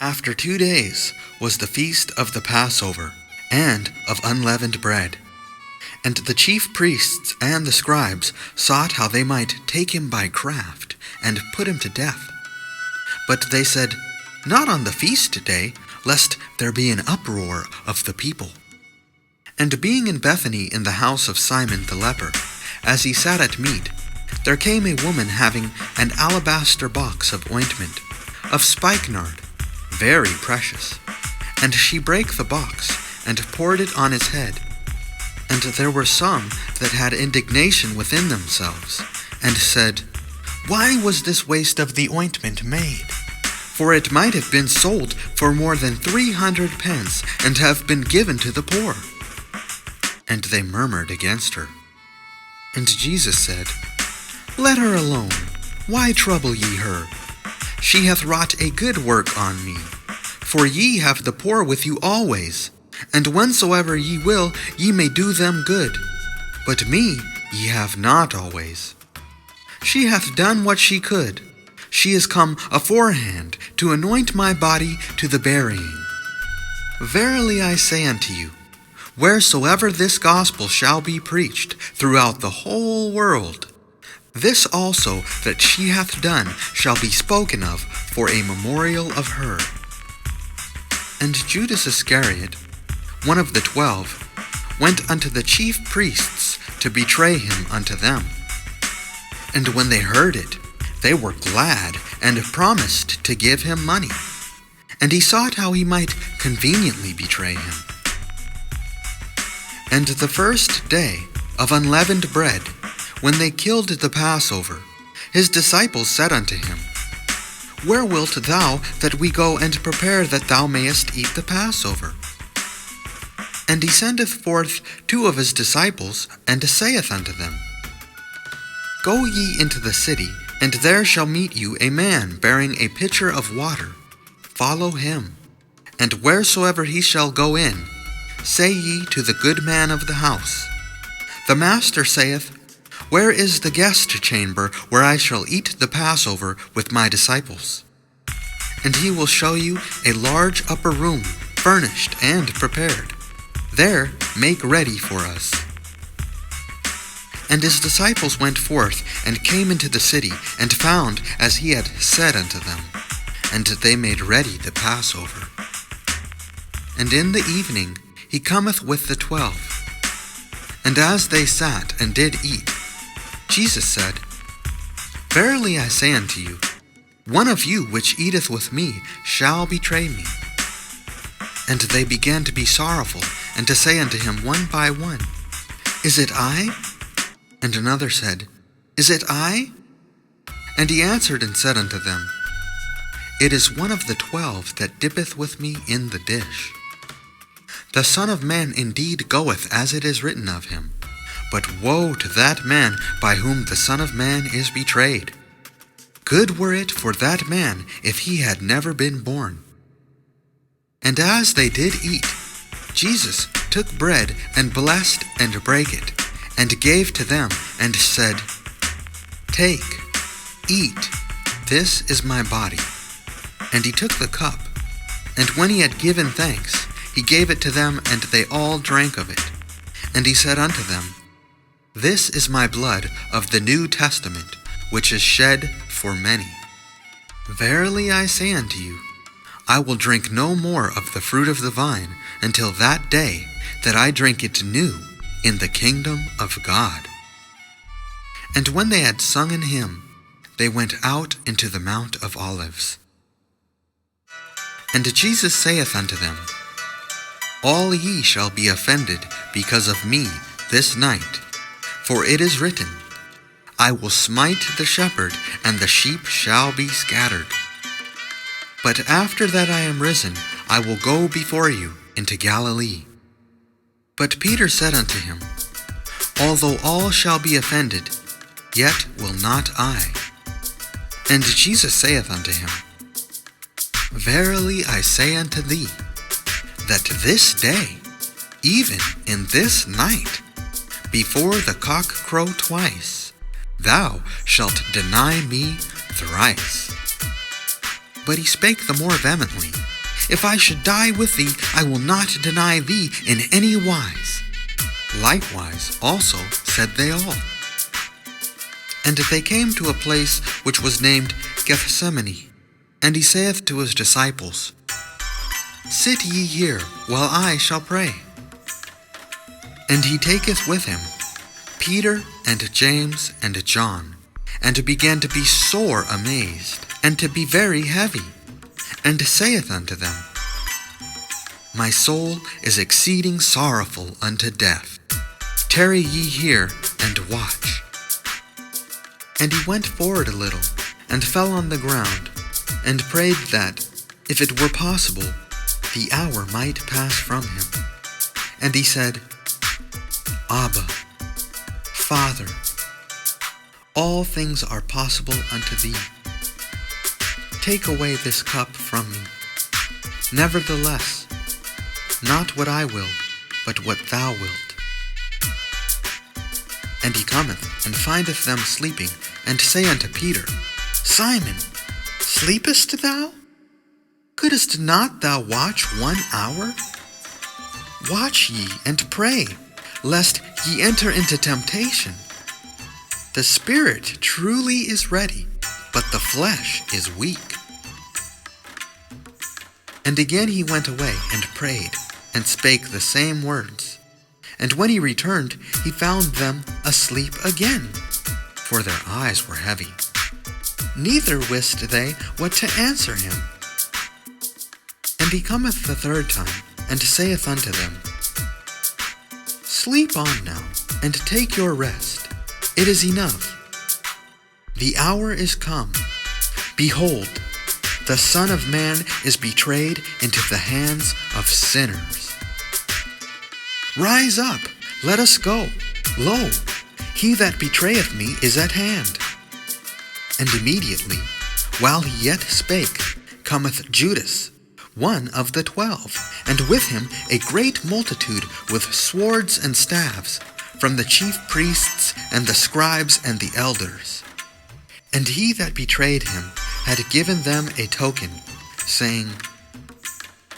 After 2 days was the feast of the Passover, and of unleavened bread. And the chief priests and the scribes sought how they might take him by craft, and put him to death. But they said, Not on the feast day, lest there be an uproar of the people. And being in Bethany in the house of Simon the leper, as he sat at meat, there came a woman having an alabaster box of ointment, of spikenard, very precious. And she brake the box, and poured it on his head. And there were some that had indignation within themselves, and said, Why was this waste of the ointment made? For it might have been sold for more than 300 pence, and have been given to the poor. And they murmured against her. And Jesus said, Let her alone. Why trouble ye her? She hath wrought a good work on me. For ye have the poor with you always, and whensoever ye will, ye may do them good. But me ye have not always. She hath done what she could. She is come aforehand to anoint my body to the burying. Verily I say unto you, wheresoever this gospel shall be preached throughout the whole world, this also that she hath done shall be spoken of for a memorial of her. And Judas Iscariot, one of the 12, went unto the chief priests to betray him unto them. And when they heard it, they were glad, and promised to give him money. And he sought how he might conveniently betray him. And the first day of unleavened bread, when they killed the Passover, his disciples said unto him, Where wilt thou that we go and prepare that thou mayest eat the Passover? And he sendeth forth 2 of his disciples, and saith unto them, Go ye into the city, and there shall meet you a man bearing a pitcher of water. Follow him. And wheresoever he shall go in, say ye to the good man of the house, The master saith, Where is the guest chamber where I shall eat the Passover with my disciples? And he will show you a large upper room, furnished and prepared. There make ready for us. And his disciples went forth, and came into the city, and found as he had said unto them. And they made ready the Passover. And in the evening he cometh with the 12. And as they sat and did eat, Jesus said, Verily I say unto you, one of you which eateth with me shall betray me. And they began to be sorrowful, and to say unto him one by one, Is it I? And another said, Is it I? And he answered and said unto them, It is one of the 12 that dippeth with me in the dish. The Son of Man indeed goeth as it is written of him, but woe to that man by whom the Son of Man is betrayed. Good were it for that man if he had never been born. And as they did eat, Jesus took bread and blessed and brake it, and gave to them, and said, Take, eat, this is my body. And he took the cup, and when he had given thanks, he gave it to them, and they all drank of it. And he said unto them, This is my blood of the New Testament, which is shed for many. Verily I say unto you, I will drink no more of the fruit of the vine until that day that I drink it new in the kingdom of God. And when they had sung an hymn, they went out into the Mount of Olives. And Jesus saith unto them, All ye shall be offended because of me this night. For it is written, I will smite the shepherd, and the sheep shall be scattered. But after that I am risen, I will go before you into Galilee. But Peter said unto him, Although all shall be offended, yet will not I. And Jesus saith unto him, Verily I say unto thee, that this day, even in this night, before the cock crow twice, thou shalt deny me thrice. but he spake the more vehemently, If I should die with thee, I will not deny thee in any wise. Likewise also said they all. And they came to a place which was named Gethsemane. And he saith to his disciples, Sit ye here, while I shall pray. And he taketh with him Peter and James and John, and began to be sore amazed, and to be very heavy, and saith unto them, My soul is exceeding sorrowful unto death. Tarry ye here, and watch. And he went forward a little, and fell on the ground, and prayed that, if it were possible, the hour might pass from him. And he said, Abba, Father, all things are possible unto thee. Take away this cup from me. Nevertheless, not what I will, but what thou wilt. And he cometh, and findeth them sleeping, and say unto Peter, Simon, sleepest thou? Couldest not thou watch 1 hour? Watch ye and pray, lest ye enter into temptation. The spirit truly is ready, but the flesh is weak. And again he went away and prayed, and spake the same words. And when he returned, he found them asleep again, for their eyes were heavy. Neither wist they what to answer him. And he cometh the third time, and saith unto them, Sleep on now, and take your rest. It is enough. The hour is come. Behold, the Son of Man is betrayed into the hands of sinners. Rise up, let us go. Lo, he that betrayeth me is at hand. And immediately, while he yet spake, cometh Judas, one of the 12, and with him a great multitude with swords and staves, from the chief priests and the scribes and the elders. And he that betrayed him had given them a token, saying,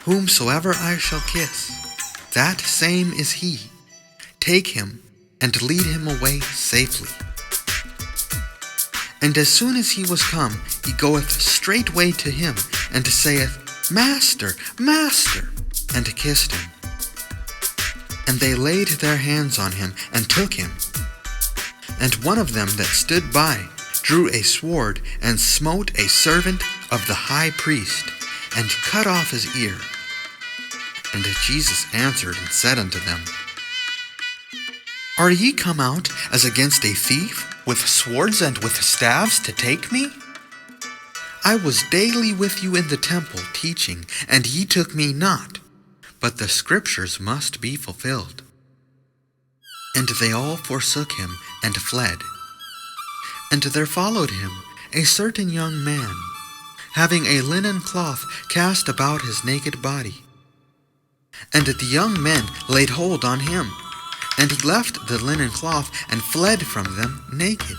Whomsoever I shall kiss, that same is he. Take him, and lead him away safely. And as soon as he was come, he goeth straightway to him, and saith, Master, Master, and kissed him. And they laid their hands on him, and took him. And one of them that stood by drew a sword, and smote a servant of the high priest, and cut off his ear. And Jesus answered and said unto them, Are ye come out as against a thief, with swords and with staves to take me? I was daily with you in the temple teaching, and ye took me not, but the scriptures must be fulfilled. And they all forsook him, and fled. And there followed him a certain young man, having a linen cloth cast about his naked body. And the young men laid hold on him, and he left the linen cloth, and fled from them naked.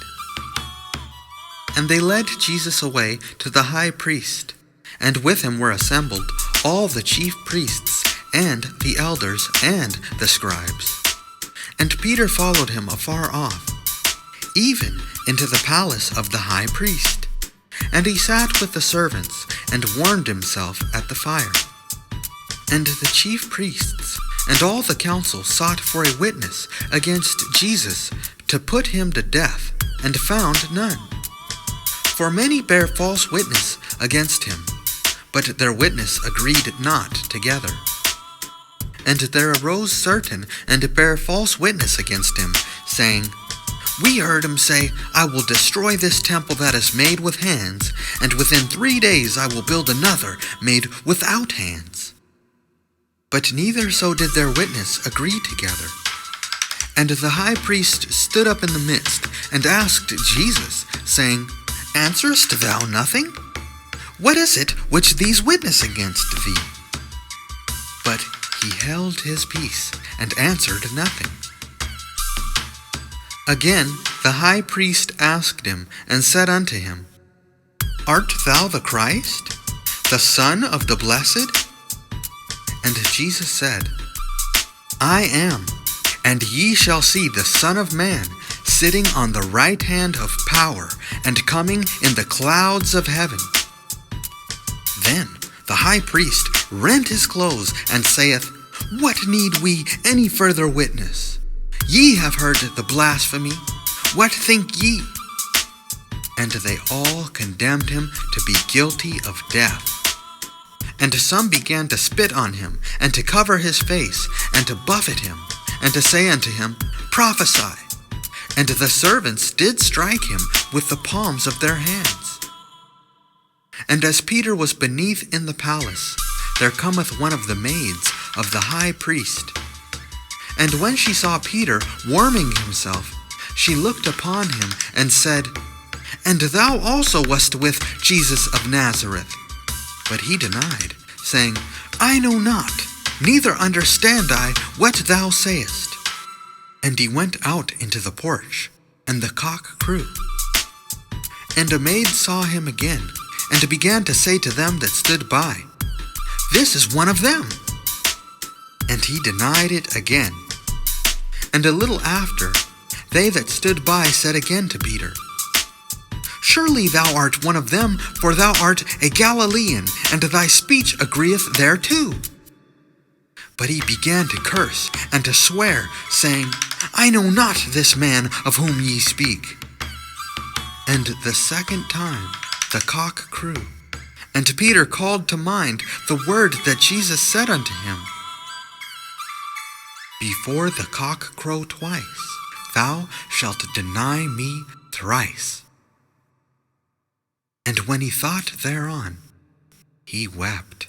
And they led Jesus away to the high priest, and with him were assembled all the chief priests, and the elders, and the scribes. And Peter followed him afar off, even into the palace of the high priest. And he sat with the servants, and warmed himself at the fire. And the chief priests and all the council sought for a witness against Jesus to put him to death, and found none. For many bare false witness against him, but their witness agreed not together. And there arose certain and bare false witness against him, saying, We heard him say, I will destroy this temple that is made with hands, and within 3 days I will build another made without hands. But neither so did their witness agree together. And the high priest stood up in the midst, and asked Jesus, saying, Answerest thou nothing? What is it which these witness against thee? But he held his peace, and answered nothing. Again the high priest asked him, and said unto him, Art thou the Christ? the Son of the Blessed? And Jesus said, I am, and ye shall see the Son of Man sitting on the right hand of power, and coming in the clouds of heaven. Then the high priest rent his clothes, and saith, What need we any further witness? Ye have heard the blasphemy. What think ye? And they all condemned him to be guilty of death. And some began to spit on him, and to cover his face, and to buffet him, and to say unto him, Prophesy. And the servants did strike him with the palms of their hands. And as Peter was beneath in the palace, there cometh one of the maids of the high priest. And when she saw Peter warming himself, she looked upon him, and said, And thou also wast with Jesus of Nazareth. But he denied, saying, I know not, neither understand I what thou sayest. And he went out into the porch, and the cock crew. And a maid saw him again, and began to say to them that stood by, This is one of them. And he denied it again. And a little after, they that stood by said again to Peter, Surely thou art one of them, for thou art a Galilean, and thy speech agreeth thereto. But he began to curse and to swear, saying, I know not this man of whom ye speak. And the second time the cock crew, and Peter called to mind the word that Jesus said unto him, Before the cock crow twice, thou shalt deny me thrice. And when he thought thereon, he wept.